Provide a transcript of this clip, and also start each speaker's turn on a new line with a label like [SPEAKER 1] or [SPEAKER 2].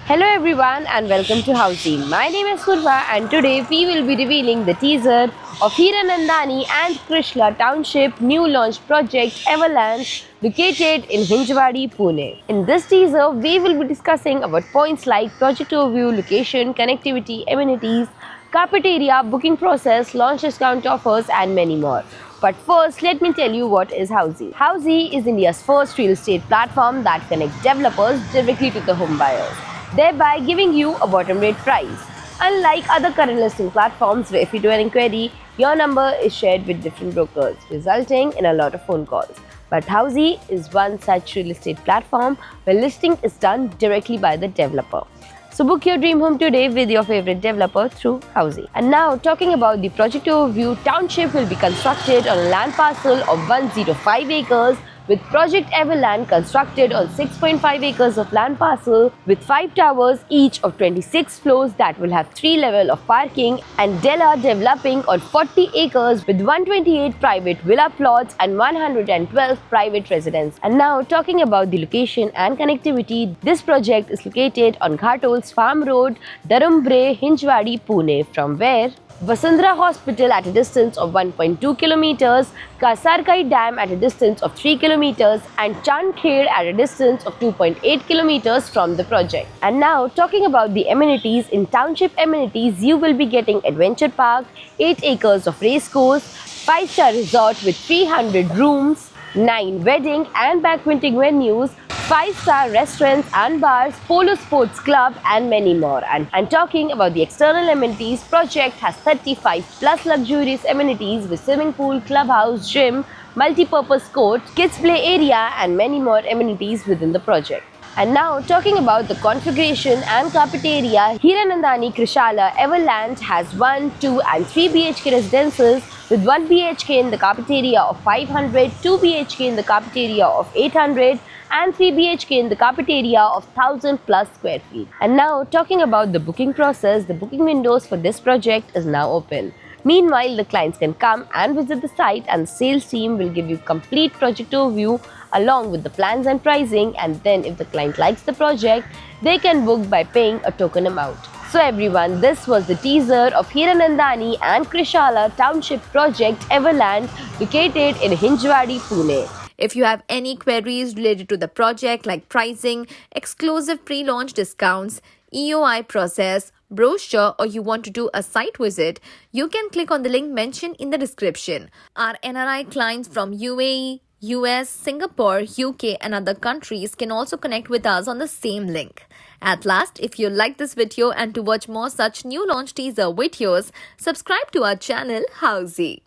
[SPEAKER 1] Hello everyone and welcome to Housing. My name is Purva and today we will be revealing the teaser of Hiranandani and Krishla Township new launch project Everland located in Hinjwadi, Pune. In this teaser, we will be discussing about points like project overview, location, connectivity, amenities, carpet area, booking process, launch discount offers and many more. But first, let me tell you what is Housey. Housey is India's first real estate platform that connects developers directly to the home buyers, thereby giving you a bottom rate price. Unlike other current listing platforms where if you do an inquiry, your number is shared with different brokers, resulting in a lot of phone calls. But Housey is one such real estate platform where listing is done directly by the developer. So book your dream home today with your favorite developer through Housey. And now talking about the project overview, township will be constructed on a land parcel of 105 acres with Project Everland constructed on 6.5 acres of land parcel with 5 towers each of 26 floors that will have 3 levels of parking, and Della developing on 40 acres with 128 private villa plots and 112 private residences. And now talking about the location and connectivity, this project is located on Ghatol's Farm Road, Darumbre, Hinjwadi, Pune, from where Vasundhara Hospital at a distance of 1.2 kilometers, Kasarkai Dam at a distance of 3 kilometers and Chandkhed at a distance of 2.8 kilometers from the project. And now talking about the amenities, in township amenities you will be getting adventure park, 8 acres of race course, 5-star resort with 300 rooms, 9 wedding and banqueting venues, 5-star restaurants and bars, polo sports club and many more. And talking about the external amenities, project has 35 plus luxurious amenities with swimming pool, clubhouse, gym, multi-purpose court, kids play area and many more amenities within the project. And now talking about the configuration and carpet area, Hiranandani Krishala Everland has 1, 2 and 3 BHK residences with 1 BHK in the carpet area of 500, 2 BHK in the carpet area of 800 and 3 BHK in the carpet area of 1000 plus square feet. And now talking about the booking process, the booking windows for this project is now open. Meanwhile, the clients can come and visit the site and the sales team will give you complete project overview along with the plans and pricing, and then if the client likes the project, they can book by paying a token amount. So everyone, this was the teaser of Hiranandani and Krishala Township Project Everland located in Hinjwadi, Pune.
[SPEAKER 2] If you have any queries related to the project like pricing, exclusive pre-launch discounts, EOI process, brochure, or you want to do a site visit, you can click on the link mentioned in the description. Our NRI clients from UAE, US, Singapore, UK and other countries can also connect with us on the same link. At last, if you like this video and to watch more such new launch teaser videos, subscribe to our channel Housey.